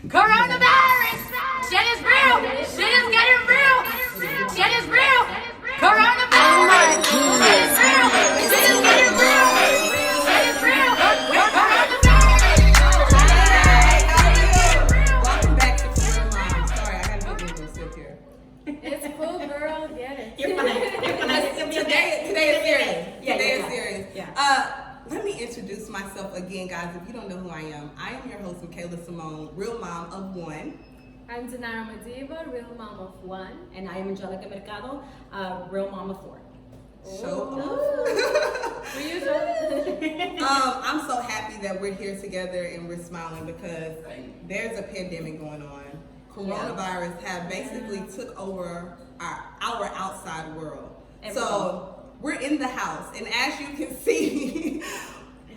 Coronavirus! Shit is real! Shit is getting real! Shit is real! Coronavirus! Shit is real! Shit is getting real! Shit is real! Welcome back to Real Mom. Sorry, I gotta get a little sip here. It's cool, girl. Get it. You're fine. Today is serious. Today is serious. Yeah. Let me introduce myself again, guys. If you don't know who I am your host, Michaela Simone, real mom of one. I'm Denara Madiba, real mom of one. And I am Angelica Mercado, real mom of four. I'm so happy that we're here together and we're smiling because there's a pandemic going on. Coronavirus have basically took over our outside world. So we're in the house, and as you can see,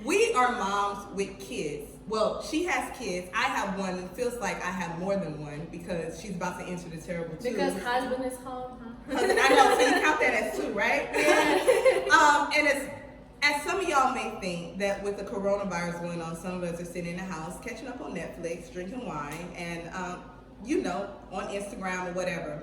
we are moms with kids. Well, she has kids. I have one. It feels like I have more than one because she's about to enter the terrible two. Because husband is home, huh? I know, so you count that as two, right? Yeah. And it's, as some of y'all may think that with the coronavirus going on, some of us are sitting in the house catching up on Netflix, drinking wine, and on Instagram or whatever.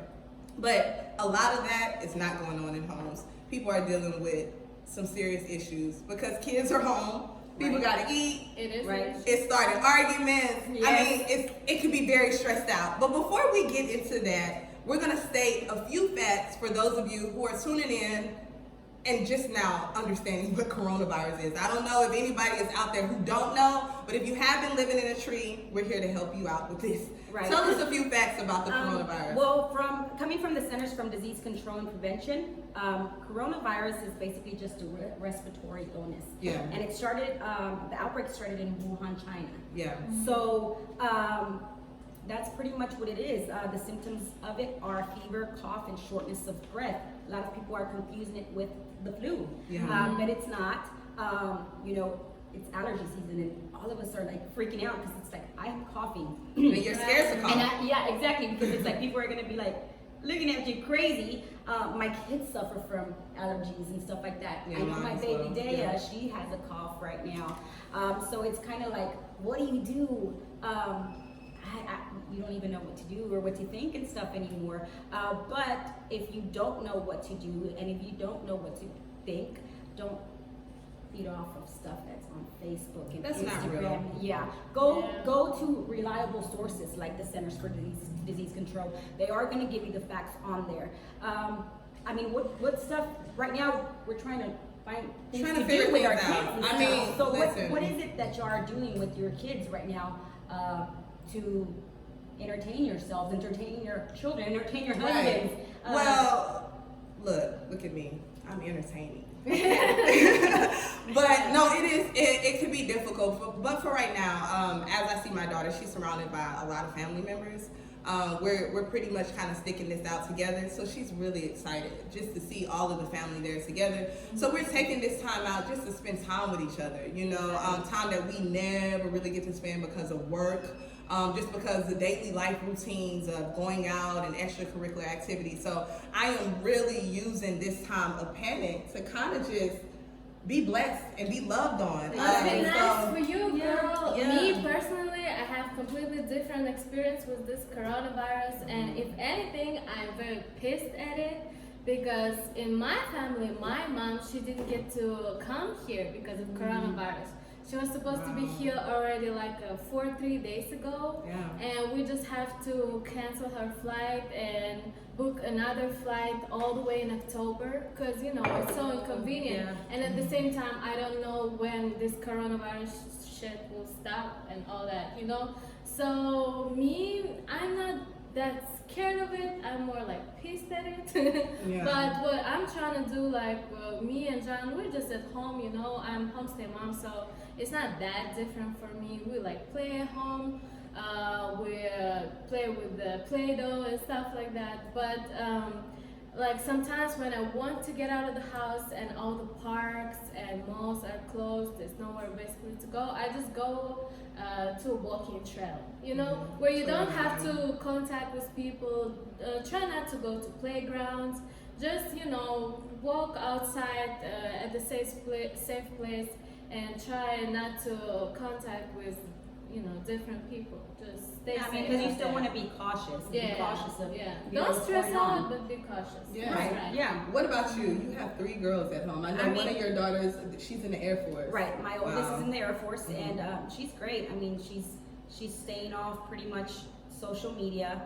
But a lot of that is not going on in homes. People are dealing with some serious issues because kids are home. People got to eat. It is right. It started arguments. Yes. I mean, it can be very stressed out. But before we get into that, we're going to state a few facts for those of you who are tuning in and just now understanding what coronavirus is. I don't know if anybody is out there who don't know, but if you have been living in a tree, we're here to help you out with this. Right. Tell us a few facts about the coronavirus. Well, coming from the Centers for Disease Control and Prevention, coronavirus is basically just a respiratory illness. Yeah. And it started, the outbreak started in Wuhan, China. Yeah. So that's pretty much what it is. The symptoms of it are fever, cough, and shortness of breath. A lot of people are confusing it with the flu, but it's not. It's allergy season, and all of us are like freaking out because it's like I'm coughing. And you're scared to cough. Yeah, exactly, because it's like people are gonna be like looking at you crazy. My kids suffer from allergies and stuff like that. Yeah, I know my baby Daya, Yeah. she has a cough right now. So it's kind of like, what do you do? You don't even know what to do or what to think and stuff anymore. But if you don't know what to do, and if you don't know what to think, don't feed off of stuff that's on Facebook and That's Instagram. not real. Yeah, go to reliable sources like the Centers for Disease Control. They are going to give you the facts on there. I mean, what stuff right now we're trying to find things Trying to to figure do with our things kids. out. and I stuff. mean, so listen. what is it that you are doing with your kids right now to entertain yourselves, entertain your children, entertain your husbands? Right. Well, look at me. I'm entertaining. But no, it can be difficult. But for right now, as I see my daughter, she's surrounded by a lot of family members. We're pretty much kind of sticking this out together. So she's really excited just to see all of the family there together. So we're taking this time out just to spend time with each other. Time that we never really get to spend because of work. Just because the daily life routines of going out and extracurricular activities. So I am really using this time of panic to kind of just be blessed and be loved on. Must be nice for you, girl. Yeah. Me personally, I have completely different experience with this coronavirus, and if anything, I'm very pissed at it because in my family, my mom, she didn't get to come here because of coronavirus. She was supposed to be here already like 3 days ago, and we just have to cancel her flight and book another flight all the way in October because it's so inconvenient. And at the same time, I don't know when this coronavirus shit will stop and all that, So me, I'm not that scared of it. I'm more like pissed at it. But what I'm trying to do, me and John, we're just at home, I'm homestay mom, so it's not that different for me. We play at home, we play with the Play-Doh and stuff like that. But sometimes when I want to get out of the house and all the parks and malls are closed, there's nowhere basically to go, I just go to a walking trail, where you don't have to contact with people. Try not to go to playgrounds. Just, walk outside at the safe place and try not to contact with, different people. Just stay I mean, safe because you out still there. want to be cautious. Yeah, Be cautious of yeah. you know, Don't what's stress going on. out, but be cautious. Yeah. Right. Yeah. What about you? You have 3 girls at home. I know I one mean- of your daughters, she's in the Air Force. Right. My oldest Wow. is in the Air Force, and she's great. I mean, she's staying off pretty much social media.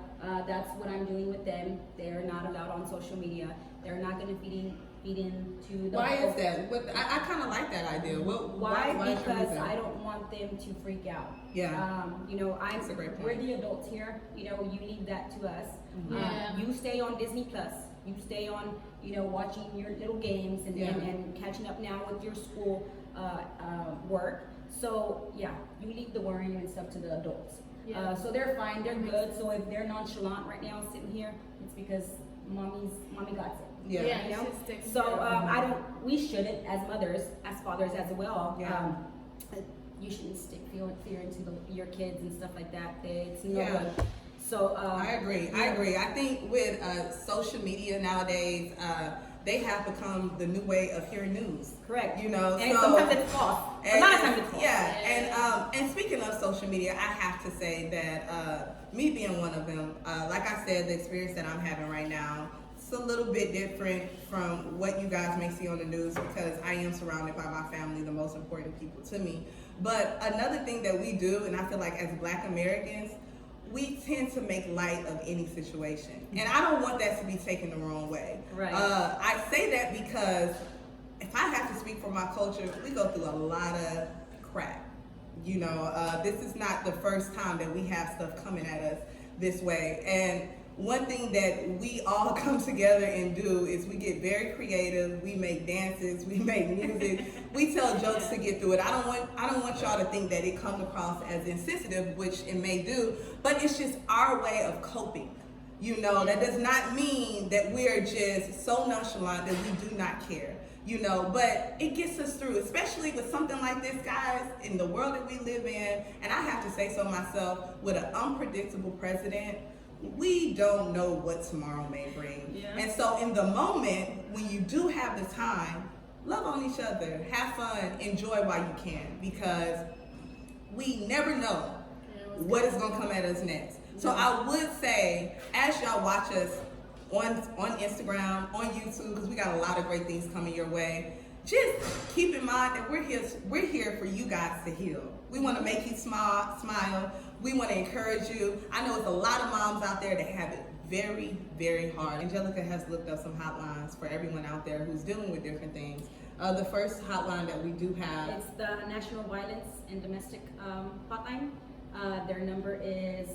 That's what I'm doing with them. They're not allowed on social media. They're not going to feed into the. Why is that? I kind of like that idea. Why? is your Because reason? I don't want them to freak out. Yeah. You know, That's a great point. we're the adults here. You know, you leave that to us. Yeah. You stay on Disney Plus. You stay on, you know, watching your little games and, Yeah. and catching up now with your school work. So yeah, you leave the worrying and stuff to the adults. Yeah. So they're fine. They're good. So if they're nonchalant right now sitting here, it's because mommy got it. Yeah. Yeah, You know? she's taking So care of I don't. We shouldn't, as mothers, as fathers as well. Yeah. You shouldn't stick fear into your kids and stuff like that. It's no Yeah. good. So I agree. yeah. I agree. I think with social media nowadays, they have become the new way of hearing news. Correct. You know, And so sometimes it's false. A lot of times it's false. Yeah, and speaking of social media, I have to say that me being one of them, like I said, the experience that I'm having right now, it's a little bit different from what you guys may see on the news because I am surrounded by my family, the most important people to me. But another thing that we do, and I feel like as Black Americans, we tend to make light of any situation. And I don't want that to be taken the wrong way. Right. I say that because if I have to speak for my culture, we go through a lot of crap. You know, this is not the first time that we have stuff coming at us this way. And one thing that we all come together and do is we get very creative. We make dances, we make music, we tell jokes to get through it. I don't want y'all to think that it comes across as insensitive, which it may do, but it's just our way of coping. You know, that does not mean that we're just so nonchalant that we do not care. You know, but it gets us through, especially with something like this, guys, in the world that we live in. And I have to say so myself, with an unpredictable president, we don't know what tomorrow may bring. Yeah. And so in the moment, when you do have the time, love on each other, have fun, enjoy while you can, because we never know what is going to come at us next. So I would say, as y'all watch us on Instagram, on YouTube, because we got a lot of great things coming your way, just keep in mind that we're here for you guys to heal. We want to make you smile. We want to encourage you. I know it's a lot of moms out there that have it very, very hard. Angelica has looked up some hotlines for everyone out there who's dealing with different things. The first hotline that we do have, It's the National Violence and Domestic Hotline. Their number is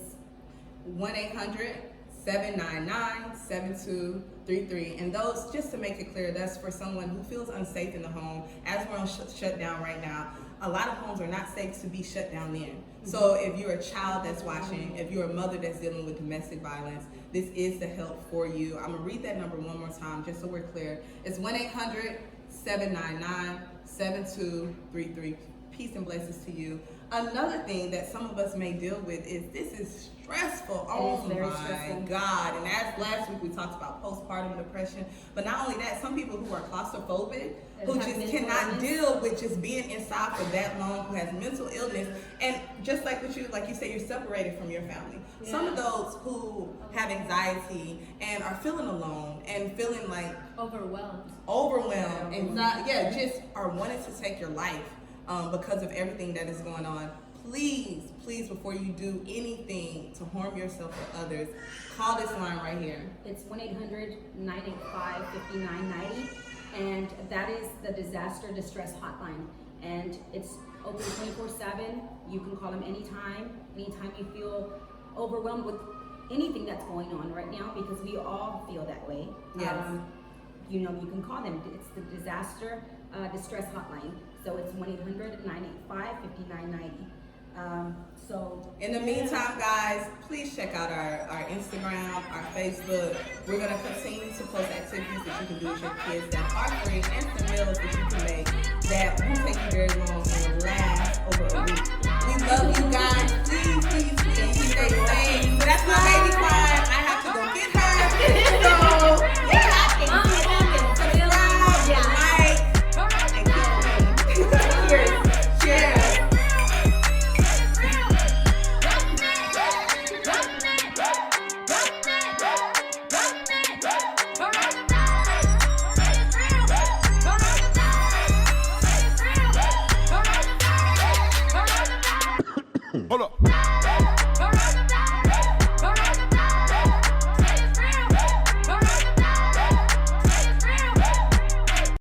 1-800-799-7233. And those, just to make it clear, that's for someone who feels unsafe in the home. As we're on shutdown right now, a lot of homes are not safe to be shut down in. So if you're a child that's watching, if you're a mother that's dealing with domestic violence, this is the help for you. I'm gonna read that number one more time just so we're clear. It's 1-800-799-7233. Peace and blessings to you. Another thing that some of us may deal with is this is stressful. Oh very my stressful. God. And as last week we talked about postpartum depression, but not only that, some people who are claustrophobic, who have just mental cannot illness. deal with just being inside for that long, who has mental illness, and just like you say, you're separated from your family. Some of those who have anxiety and are feeling alone and feeling like overwhelmed, and just are wanting to take your life because of everything that is going on. Please, before you do anything to harm yourself or others, call this line right here. It's 1-800-985-5990, and that is the Disaster Distress Hotline. And it's open 24/7. You can call them anytime you feel overwhelmed with anything that's going on right now, because we all feel that way. Yes. You know, you can call them. It's the Disaster Distress Hotline. So it's 1-800-985-5990. So in the meantime, guys, please check out our Instagram, our Facebook. We're going to continue to post activities that you can do with your kids that are free, and some meals that you can make that won't take you very long and will last over a week. We love you guys. Please stay safe. So that's my baby crying. I have to go get her. So, yeah. Cheers. Hold up.